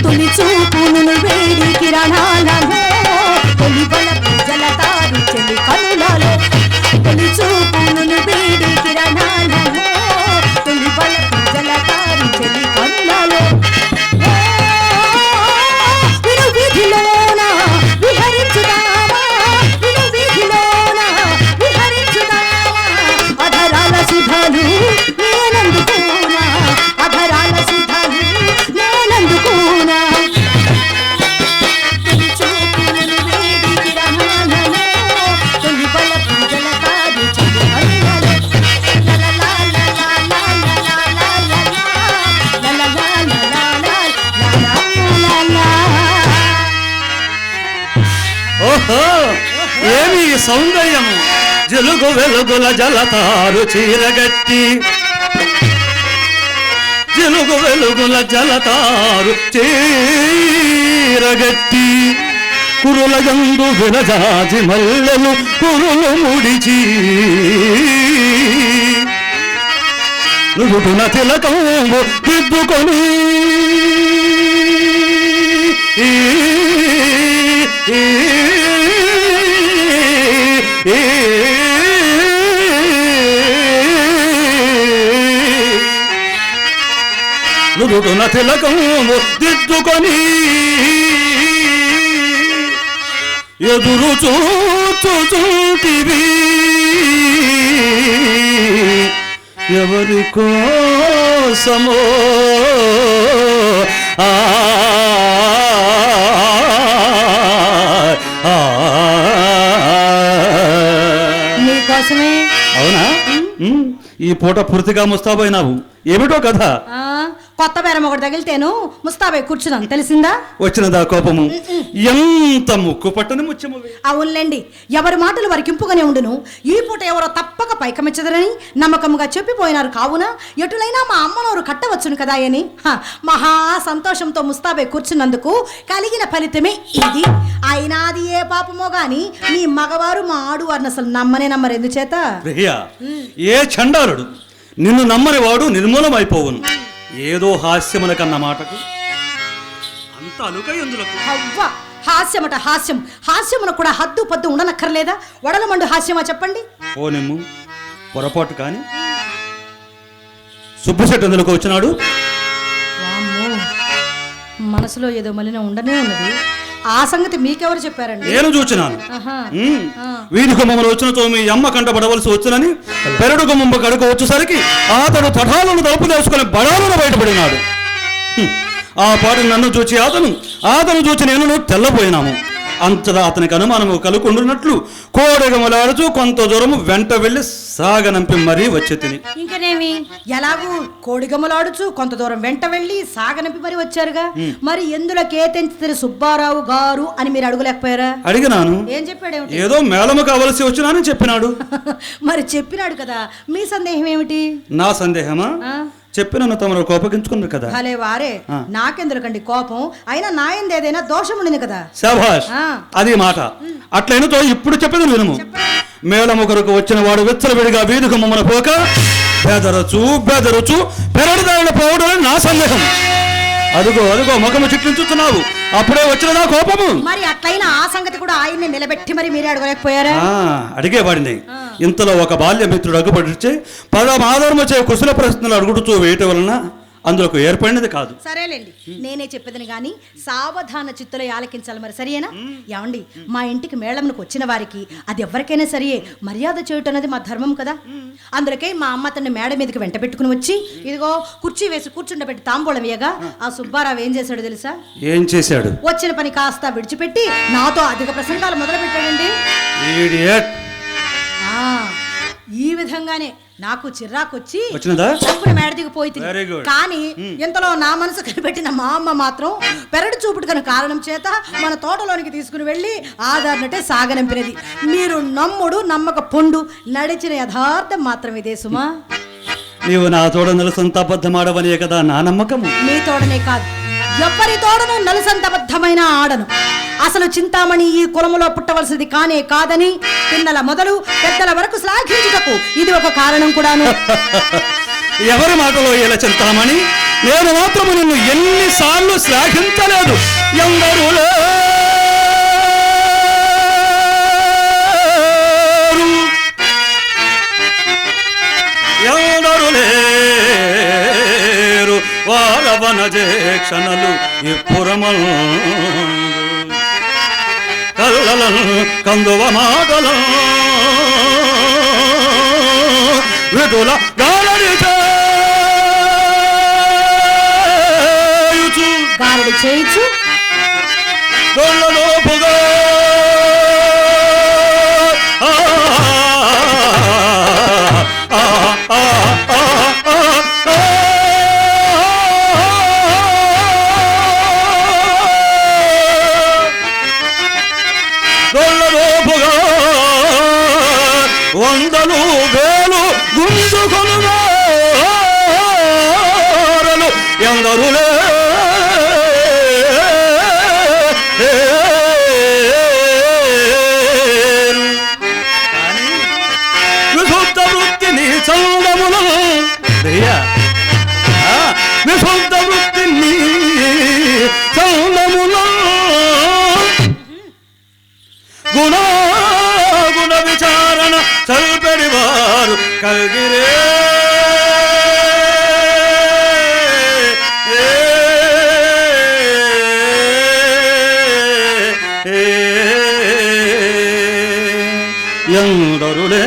తొలి చూపును వేడి కిరణాలలో తొలి బలపు జలతారు చెలి కనులలో తొలి చూపును వేడి కిరణాలలో తొలి బలపు జలతారు చెలి కనులలో విధిలోన విహరించుదామా విధిలోన విహరించుదామా అధరాల సుధాలు నేనందుకోనా అధరాల సుధాలు నేనందుకోనా తొలి చూపులను వేడి కిరణాలలో తొలి బలపు జలతారు చెలి కనులలో ఓహో ఏమి సౌందర్యము జలుగు వెలుగుల జలతారు చీరగట్టి జలుగు వెలుగుల జలతారు చీరగట్టి కురుల యందు విరజాజి మల్లెలు కురులు ముడిచి నుదుటిన తిలకంబు దిద్దుకొని నుదుటిన తిలకంబు దిద్దుకొని ఎదురు చూచుచుంటివి ఎవరి కోసమో నీకోసమే. అవునా? ఈ పూట పూర్తిగా ముస్తాబైనావు. ఏమిటో కథ? కొత్త బేరం ఒకటి తగిలితేను ముస్తాబై కూర్చున్నాను, తెలిసిందా? వచ్చినదా కోపము? ఎంత ముక్కు పట్టని ముత్యము. అవునులేండి, ఎవరి మాటలు వారికి ఇంపుగానే ఉండును. ఈ పూట ఎవరో తప్పక పైకమెచ్చదరని నమ్మకముగా చెప్పిపోయినారు. కావున ఎటులైనా మా అమ్మనోరు కట్టవచ్చును కదా అని మహా సంతోషంతో ముస్తాబై కూర్చున్నందుకు కలిగిన ఫలితమే ఇది. అయినా అది ఏ పాపమో గాని మీ మగవారు మా ఆడువారిని అసలు నమ్మనే నమ్మరు. ఎందుచేత ఏ చండాలుడు నిన్ను నమ్మని వాడు నిర్మూలమైపోవును. ఏదో హాస్యమునకన్న మాటకు అంత అలుకై అందులకు. అవ్వ హాస్యమట హాస్యం. హాస్యమున కూడా హద్దు పద్దు ఉండనక్కర్లేదా? వడలమండు హాస్యమా చెప్పండి. ఓనేమో పొరపాటు కాని సుబ్బశెట్టి అందులోకి వచ్చినాడు. మనసులో ఏదో మలిన ఉండనే ఉన్నది. ఆ సంగతి మీకెవరు చెప్పారండి? నేను చూచినాను. వీధి గుమ్మములు వచ్చినతో మీ అమ్మ కంట పడవలసి వచ్చునని పెరడు గుమ్మ కడుకు వచ్చేసరికి అతడు తటాలను తలుపు తెచ్చుకొని బడాలను బయటపడినాడు. ఆ పాటు నన్ను చూచి అతను చూచి నేను తెల్లపోయినాము. అంతటా అతనికి అనుమానము కలుకుంటున్నట్లు కోడెగమలాడుచూ కొంత దూరము వెంట వెళ్లి సాగనంపి మరీ వచ్చి తిని. ఇంకనేమి ఎలాగూ కోడిగమలాడుచు కొంత దూరం వెంట వెళ్ళి సాగనంపి మరి వచ్చారుగా. మరి ఎందులోకే తెంచి సుబ్బారావు గారు అని మీరు అడగలేకపోయారా? అడిగినాను. ఏం చెప్పాడు? ఏదో మేళము కావలసి వచ్చినానని చెప్పినాడు. మరి చెప్పినాడు కదా, మీ సందేహం ఏమిటి? నా సందేహమా? చెప్పిన తమరు కోపగించుకున్నారు కదా. అలే వారే, నాకెందుకండి కోపం? అయినా నాయంది ఏదైనా దోషం ఉండింది కదా. శభాష్, అది మాట. అట్లయినతో ఇప్పుడు చెప్పేది వినుము. మేళము కొరకు వచ్చిన వాడు విచ్చలవిడిగా వీధి గుమ్మన పోక బెదరుచు పెరడుదారిన పోవడం నా సందేహం. అదుగో ముఖము చిట్లించుతున్నావు, అప్పుడే వచ్చినదా కోపము? మరి అట్లయినా ఆ సంగతి కూడా ఆయన్ని నిలబెట్టి మరి మీరే అడగలేకపోయారా? అడిగేవాడిని. ఇంతలో ఒక బాల్య మిత్రుడు అగ్గుపడిచే ఆధారము చే కుశల ప్రశ్నలు అడుగుతూ వేయటం వలన అందులోకి ఏర్పడినది కాదు. సరేలేండి, నేనే చెప్పేదని గాని సావధాన చిత్తులో ఆలకించాలి. మరి సరియేనా? ఏమండి, మా ఇంటికి మేళంకు వచ్చిన వారికి అది ఎవరికైనా సరియే మర్యాద చేయటం అనేది మా ధర్మం కదా. అందులోకే మా అమ్మ తన మేడ మీదకి వెంట పెట్టుకుని వచ్చి ఇదిగో కుర్చీ వేసి కూర్చుండబెట్టి తాంబూలం వేయగా ఆ సుబ్బారావు ఏం చేశాడు తెలుసా? ఏం చేశాడు? వచ్చిన పని కాస్త విడిచిపెట్టి నాతో అధిక ప్రసంగాలు మొదలు పెట్టాడండి. ఈ విధంగానే నాకు చిర్రాకొచ్చి మేడ దిగిపోయి కానీ ఇంతలో నా మనసు కనిపెట్టిన మా అమ్మ మాత్రం పెరడు చూపుడుకని కారణం చేత మన తోటలోనికి తీసుకుని వెళ్ళి ఆధారనట్టే సాగనంపినది. మీరు నమ్ముడు నమ్మక పొండు నడిచిన యథార్థం మాత్రం ఇదే సుమా. నీవు నా తోడ నలుసంత అబద్ధమాడవనే కదా నా నమ్మకం. మీ తోడనే కాదు, ఎవ్వరి తోడను నలుసంతబద్ధమైన ఆడను. అసలు చింతామణి ఈ కులములో పుట్టవలసింది కానే కాదని పిన్నల మొదలు పెద్దల వరకు శ్లాఘించుటకు ఇది ఒక కారణం కూడాను. ఎవరి మాటలో ఇలా చింతామణి? నేను మాత్రము నిన్ను ఎన్నిసార్లు శ్లాఘించలేదు. రాజేక్షణలు ఈ పురమల్ కల్లలను కందువ మాటలు విటుల గారడి చేయొచ్చు దొల్లలోపుగా దొల్లలోపుగా వందలు వేలు గుంజుకొనుగారలు ఎందరులే విశుద్ధ వృత్తిని చందములు విశుద్ధ వృత్తిని చందములు గుణ విచారణ చల్పెడి వారు కలిగిరే ఎందరులే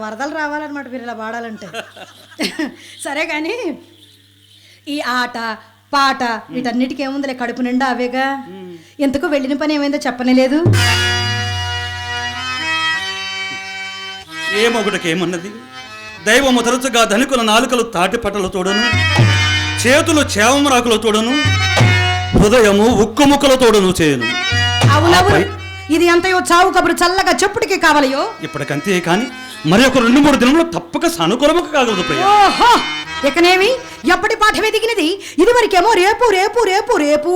వరదలు రావాలన్నమాట మీరు ఇలా పాడాలంటే. సరే కానీ ఈ ఆట పాట వీటన్నిటికీ ఏముందిలే, కడుపు నిండా అవేగా. ఎంతకు వెళ్ళిన పని ఏమైందో చెప్పనేలేదు. ఏమొకటికి ఏమన్నది, దైవము తరచుగా ధనికుల నాలుకలు తాటి పట్టలు తోడను, చేతులు చేవమరాకులు తోడను, హృదయము ఉక్కు ముక్కల తోడను చేయను. అవునవును, ఇది అంతయో చావు కబురు చల్లగా చెప్పుడికి కావాలయో. ఇప్పటికంతే కానీ మరి ఒక 2-3 దినములు తప్పక సానుకూలముకు కాగలదు ప్రియ. ఓహో, ఇకనేమి ఎప్పటి పాఠమే దిగినది. ఇది వరకేమో రేపు రేపు రేపు రేపు